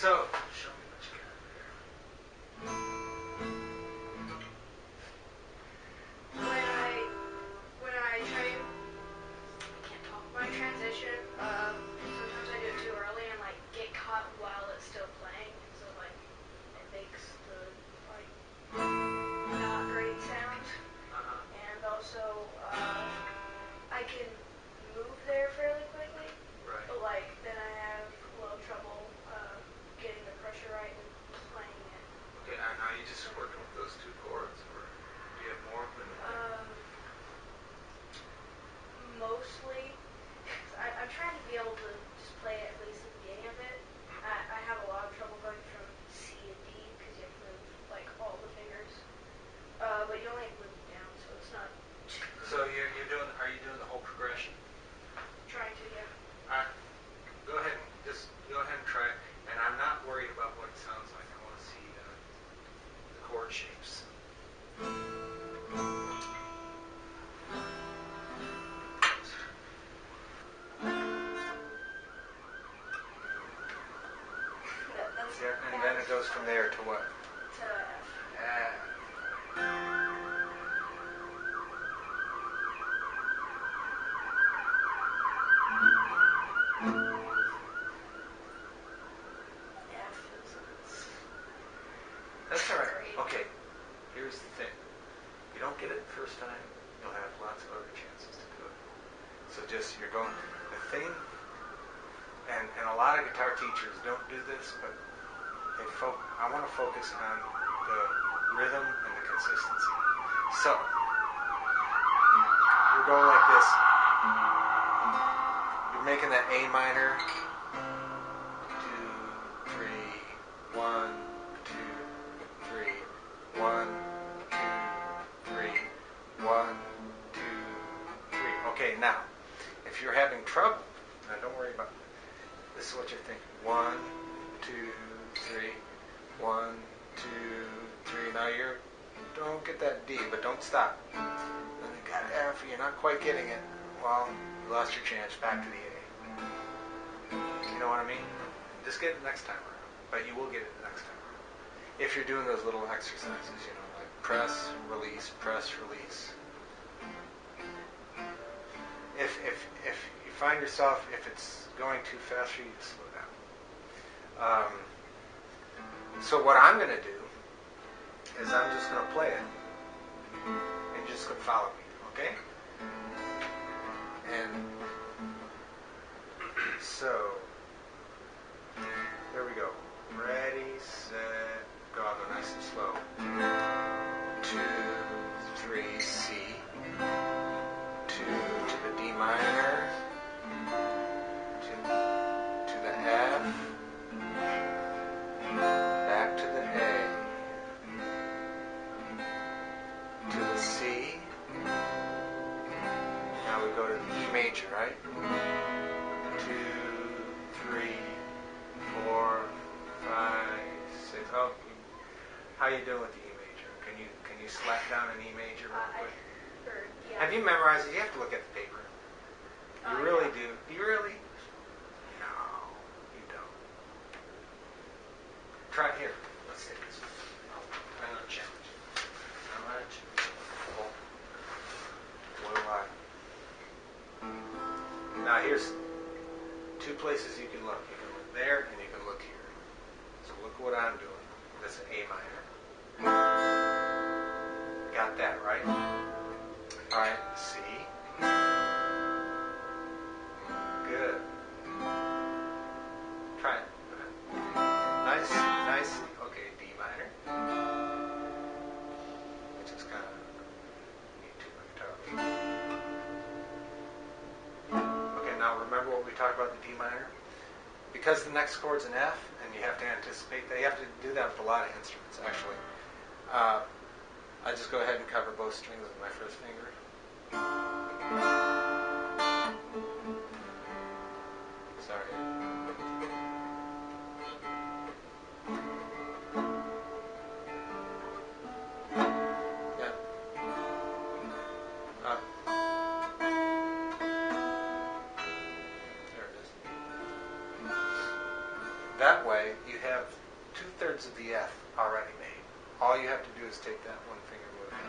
So, show me what you got there. When I try, I can't talk. When I transition, sometimes I do it too early and like get caught while it's still playing, and so like it makes the like not great sound. And also, I can move there fairly quickly, Right. but like then I have a little trouble getting the pressure right and playing it. Okay, and are you just working with those two chords, or do you have more of them in there? Mostly, I'm trying to be able to just play it at least at the beginning of it. I have a lot of trouble going from C to D because you have to move like all the fingers, but you only have to move them down, so it's not too. So you're doing? Are you doing the whole progression? Trying to, yeah. All right. Go ahead and try it. And I'm not worried about what it sounds like. I want to see the chord shapes. That's And then it goes from there to what? To F. F. That's all right. Great. Okay. Here's the thing. If you don't get it the first time, you'll have lots of other chances to do it. So just you're going. The thing, and a lot of guitar teachers don't do this, but I want to focus on the rhythm and the consistency. So you're going like this. You're making that A minor. 2, 3, 1, 2, 3, 1, 2, 3, 1, 2, 3. Okay, now, if you're having trouble, now don't worry about it. This is what you're thinking. 1, 2, 3, 1, 2, 3. Now don't get that D, but don't stop. Then you got F, you're not quite getting it. Well, you lost your chance. Back to the A. You know what I mean? Just get it next time around. But you will get it the next time around. If you're doing those little exercises, like press, release, press, release. If you find yourself, if it's going too fast for you, to slow down. So what I'm going to do is I'm just going to play it. And you're just going to follow me, okay? And so, here we go. Ready, set, go. I'll go nice and slow. 2, 3, C. 2 to the D minor. To the F. Back to the A. To the C. Now we go to the E major, right? 2, 3, 4, 5, 6. Oh, how you doing with the E major? Can you slap down an E major real quick? Yeah. Have you memorized it? You have to look at the paper. You really do. You really? No, you don't. Try it here. Let's take this one. I'm going to challenge you. I'm going to challenge you. What do I? Now here's 2 places you can look. You can look there and you can look here. So look what I'm doing. This is A minor. Got that, right? Alright, C. Good. Try it. Go ahead. Nice. Okay, D minor. Which is kind of neat too, my guitar. Okay, now remember what we talked about the D minor? Because the next chord's an F, and you have to anticipate that. You have to do that with a lot of instruments, actually. I just go ahead and cover both strings with my first finger. Sorry. Yeah. There it is. that way you have 2/3 of the F already made. All you have to do is take that one finger movement.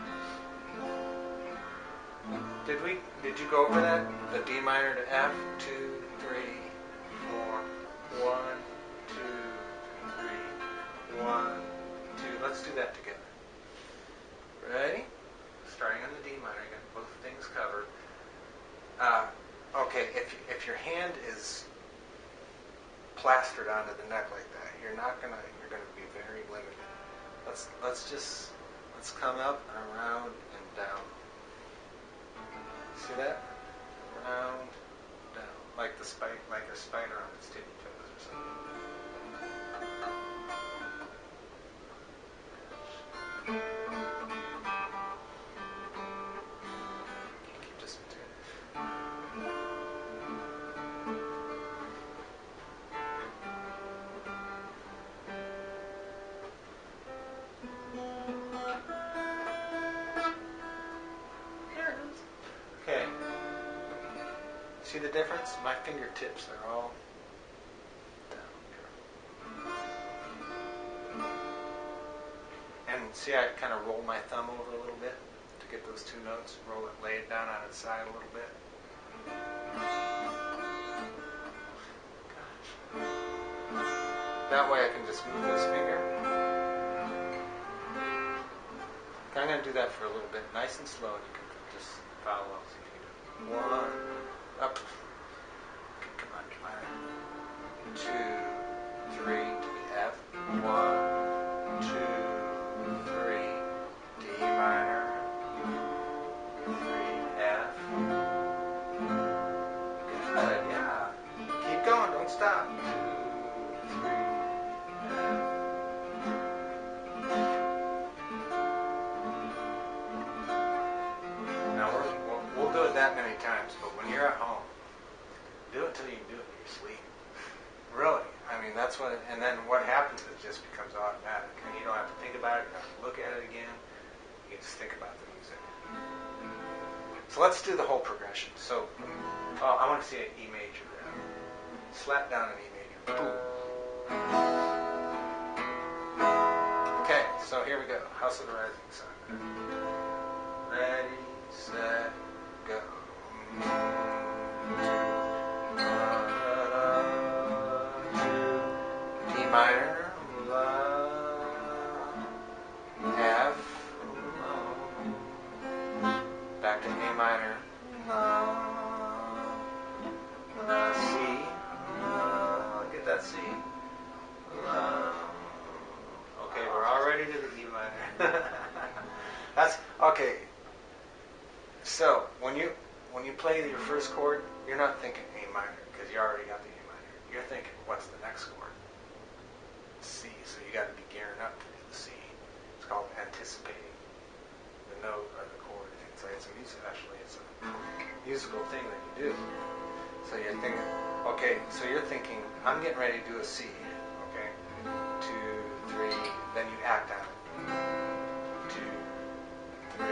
Did you go over that? The D minor to F, 2, 3, 4, 1, 2, 3, 1, 2. Let's do that together. Ready? Starting on the D minor, you got both things covered. Okay, if your hand is plastered onto the neck like that, you're gonna be very limited. Let's come up and around and down. See that? Around, down, like a spider on its tippy toes or something. Keep this one too. Okay. See the difference? My fingertips are all down here. And see, I kind of roll my thumb over a little bit to get those two notes. Lay it down on its side a little bit. Gosh. That way I can just move this finger. Okay, I'm going to do that for a little bit, nice and slow, and you can just follow up. See if you can do it. 1, up. Okay, come on, come on. 2, 3 to the F. 1, 2, 3, D minor. 3, F. Good, yeah. Keep going, don't stop. 2, 3, F. Now we'll do it that many times, but when you're at home, do it until you can do it in your sleep. Really, I mean that's what. And then what happens is it just becomes automatic, and you don't have to think about it. You don't have to look at it again. You just think about the music. So let's do the whole progression. So I want to see an E major there. Slap down an E major. Boom. Okay, so here we go. House of the Rising Sun. Ready, set, go. D minor, La, F, back to A minor, La, C, get that C, La. Okay, we're already to the E minor. That's okay. So when you play your first chord, you're not thinking A minor because you already got the A minor. You're thinking, what's the next chord? C. So you got to be gearing up to do the C. It's called anticipating the note or the chord. It's a musical thing that you do. So you're thinking, okay. So you're thinking, I'm getting ready to do a C. Okay, 2, 3. Then you act on it. 2, 3.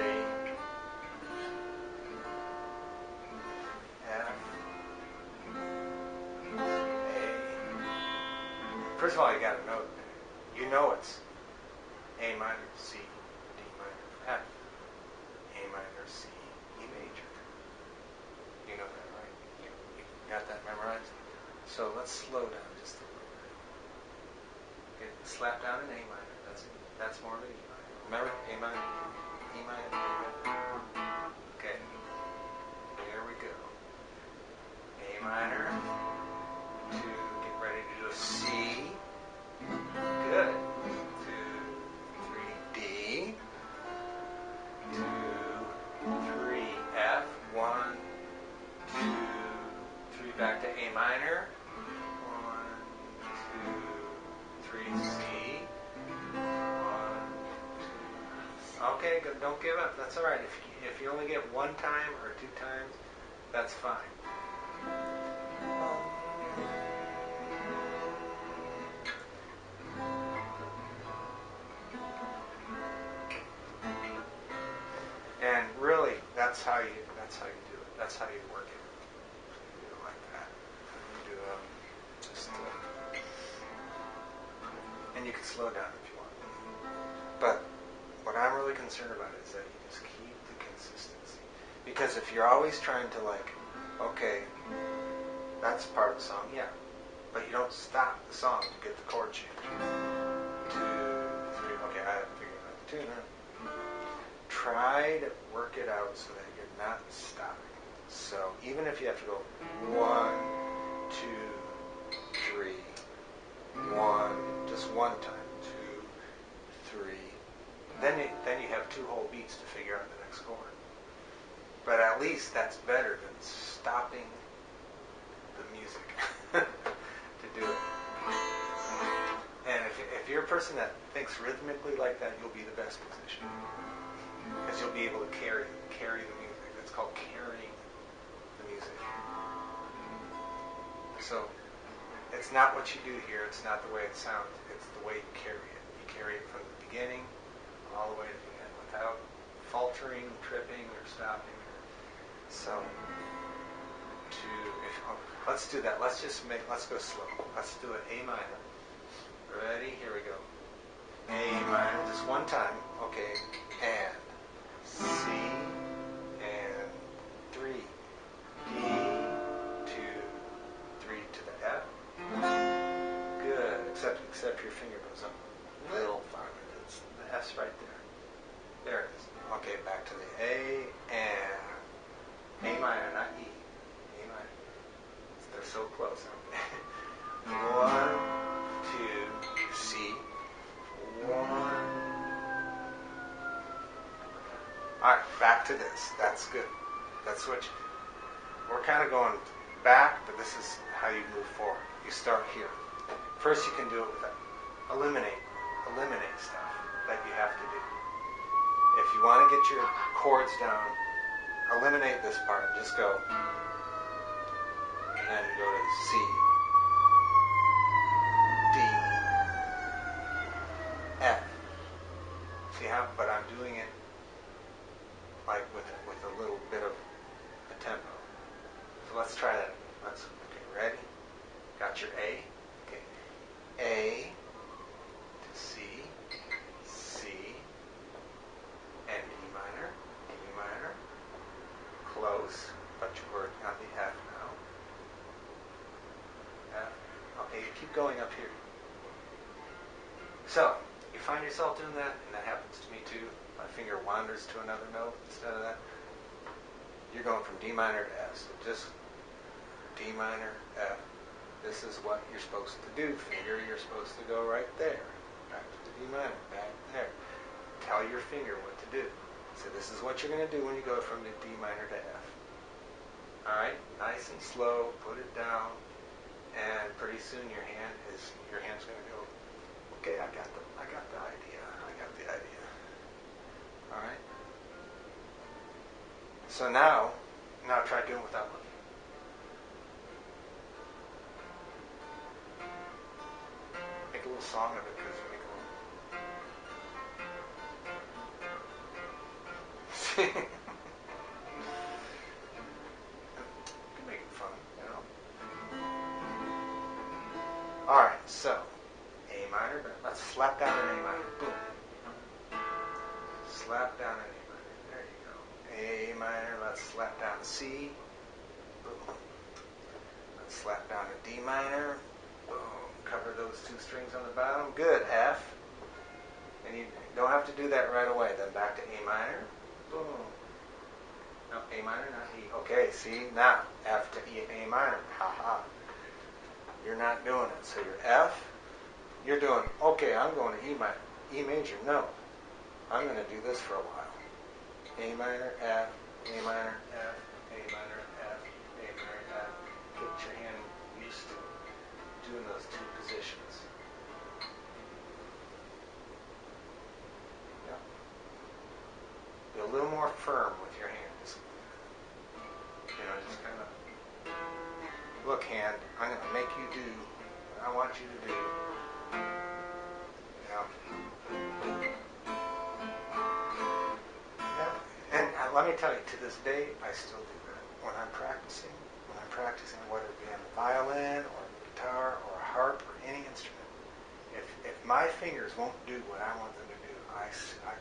F, A. First of all, you got to know you know it's A minor, C, D minor, F. A minor, C, E major. You know that, right? You got that memorized? So let's slow down just a little bit. Okay, slap down an A minor. That's more of an E minor. Remember, A minor, E minor, E minor. Okay, here we go. A minor. 2, get ready to do a C. Good. 2, 3, D. 2, 3, F. 1, 2, 3, back to A minor. 1, 2, 3, C. 1, 2. Okay, good. Don't give up. That's all right. If you only get one time or 2 times, that's fine. And really, that's how you do it. That's how you work it. You do it like that. You do just. can slow down if you want. But what I'm really concerned about is that you just keep the consistency. Because if you're always trying to okay, that's part of the song, yeah. But you don't stop the song to get the chord change. 2, 3, okay, I have to figure out the tune. Try to work it out so that you're not stopping. So even if you have to go 1, 2, 3, 1, just one time, 2, 3, then you have 2 whole beats to figure out the next chord. But at least that's better than stopping the music to do it. And if you're a person that thinks rhythmically like that, you'll be the best musician. Because you'll be able to carry the music. That's called carrying the music. So it's not what you do here. It's not the way it sounds. It's the way you carry it. You carry it from the beginning all the way to the end without faltering, tripping, or stopping. So let's do that. Let's go slow. Let's do it A minor. Ready? Here we go. A minor, just one time. Okay. And C and 3. D, 2, 3 to the F. Good. Except your finger goes up a little farther. The F's right there. There it is. Okay, back to the A and A minor, not E. A minor. They're so close, aren't they? 1, 2, C. 1. Alright, back to this. That's good. That's what we're kind of going back, but this is how you move forward. You start here. First you can do it with eliminate stuff that you have to do. If you want to get your chords down, eliminate this part and just go. And then go to C, D, F. See how? But I'm doing it like with a little bit of a tempo. So let's try that. Okay, ready? Got your A? Okay. A to C, C, and D minor, D minor. Close, but we're on the F now. F. Okay, you keep going up here. So, you find yourself doing that, and that happens to me too. My finger wanders to another note instead of that. You're going from D minor to F. So just D minor, F. This is what you're supposed to do. Finger, you're supposed to go right there. Back to the D minor, back there. Tell your finger what to do. So this is what you're going to do when you go from the D minor to F. Alright, nice and slow, put it down, and pretty soon your hand's going to go, okay, I got the idea. Alright? So now try doing it without looking. Make a little song of it, because make a little. You can make it fun, you know. Alright, so A minor, but let's slap down an A minor. Boom. Slap down an A minor. There you go. A minor, let's slap down C. Boom. Let's slap down a D minor. Boom. Cover those 2 strings on the bottom. Good. F. And you don't have to do that right away. Then back to A minor. Boom. No, A minor, not E. Okay, see, now F to A minor. Ha-ha. You're not doing it. So your F, you're doing, okay, I'm going to E minor. E major, no. I'm going to do this for a while. A minor, F, A minor, F, A minor, F, A minor, F. Get your hand used to doing those 2 positions. Yeah. Be a little more firm with your hand. Just kind of, look, hand, I'm going to make you do what I want you to do. Yeah. And let me tell you, to this day, I still do that. When I'm practicing, whether it be on the violin or the guitar or a harp or any instrument, if my fingers won't do what I want them to do, I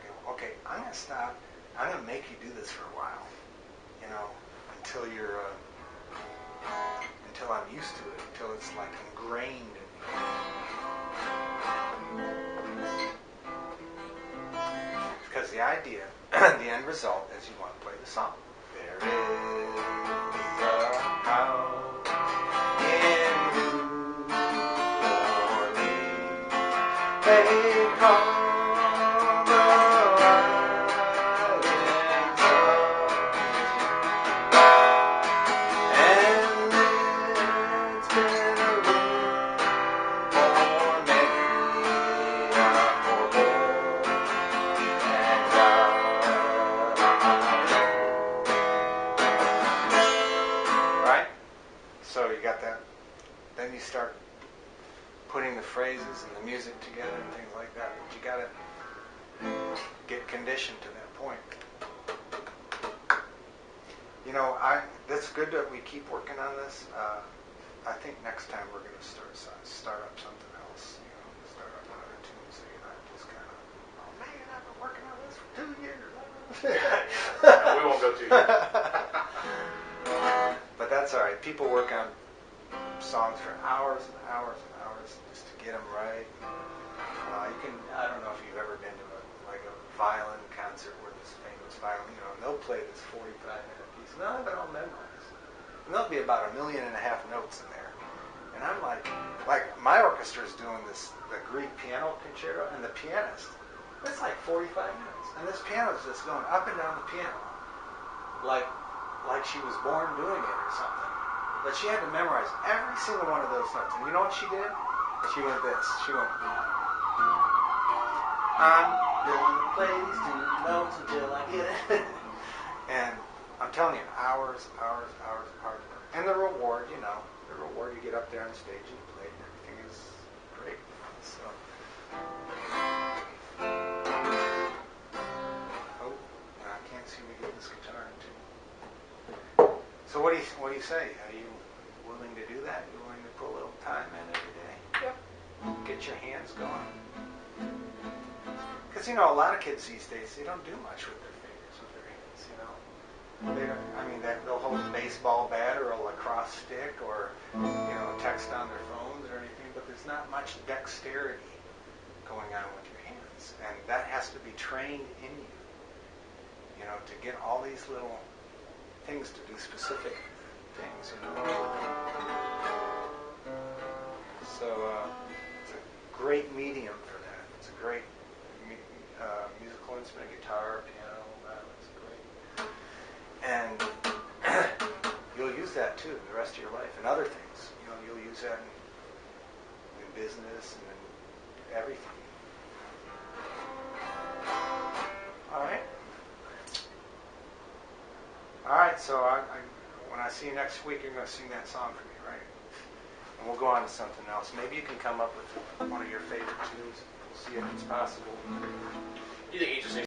go, okay, I'm going to stop. I'm going to make you do this for a while, until you're, until I'm used to it, until it's like ingrained in me. Because the idea, the end result is you want to play the song. There is a house in New Orleans. They call the Islands and it's been a room for many a poor boy and right? So you got that. Then you start putting the phrases and the music together and things like that. But you got to get conditioned to that point. That's good that we keep working on this. I think next time we're going to start up something else. Start up another tune, so you're not just kind of, oh man, I've been working on this for 2 years. No, we won't go 2 years. But that's all right. People work on songs for hours and hours and hours just to get them right. I don't know if you've ever been to a violin concert where this famous violin, and they'll play this 45-minute piece. And they'll have it all memorized. And there'll be about 1.5 million notes in there. And I'm like my orchestra's doing the Grieg piano concerto, and the pianist, it's like 45 minutes. And this piano's just going up and down the piano like she was born doing it or something. But she had to memorize every single one of those notes. And you know what she did? She went this. She went, I'm gonna play these 2 notes until I get it. And I'm telling you, hours. And the reward, you get up there on stage and you play, and everything is great. So, I can't seem to get this guitar into. So what do you say? Are you willing to do that? You willing to put a little time in every day? Yep. Get your hands going. Because a lot of kids these days, they don't do much with their fingers, with their hands. They don't. They'll hold a baseball bat or a lacrosse stick or text on their phones or anything. But there's not much dexterity going on with your hands, and that has to be trained in you. To get all these little things to do specific things. So it's a great medium for that. It's a great musical instrument, guitar, piano, it's great. And you'll use that too the rest of your life and other things. You'll use that in business and in everything. All right. All right. So when I see you next week, you're going to sing that song for me, right? And we'll go on to something else. Maybe you can come up with one of your favorite tunes. We'll see if it's possible. You think he just